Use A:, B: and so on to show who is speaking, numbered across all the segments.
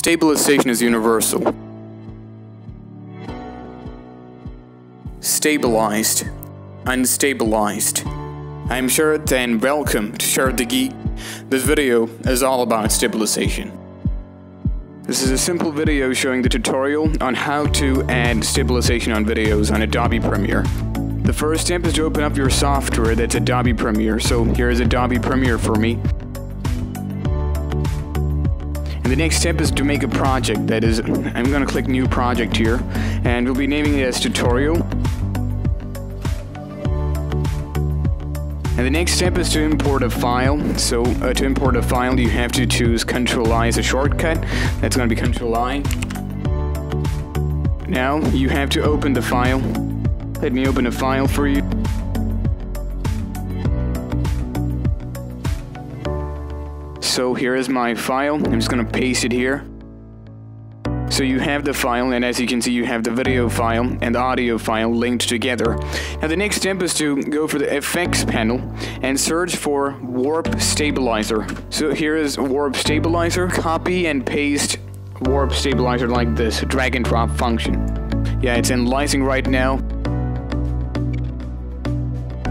A: Stabilization is universal. Stabilized, unstabilized. I'm Shared and welcome to Shared the Geek. This video is all about stabilization. This is a simple video showing the tutorial on how to add stabilization on videos on Adobe Premiere. The first step is to open up your software, that's Adobe Premiere. So here is Adobe Premiere for me. And the next step is to make a project. That is, I'm going to click New Project here, and we'll be naming it as Tutorial. And the next step is to import a file. So to import a file, you have to choose Ctrl-I as a shortcut. That's going to be Ctrl-I. Now you have to open the file. Let me open a file for you. So here is my file. I'm just going to paste it here. So you have the file, and as you can see, you have the video file and the audio file linked together. Now the next step is to go for the effects panel and search for Warp Stabilizer. So here is Warp Stabilizer. Copy and paste Warp Stabilizer like this, drag and drop function. Yeah, it's analyzing right now.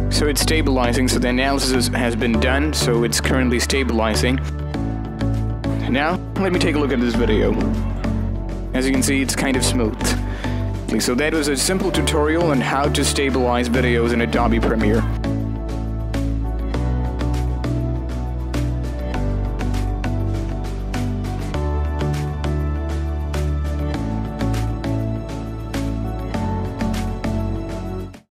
A: So it's stabilizing, so the analysis has been done, so it's currently stabilizing. Now, let me take a look at this video. As you can see, it's kind of smooth. So that was a simple tutorial on how to stabilize videos in Adobe Premiere.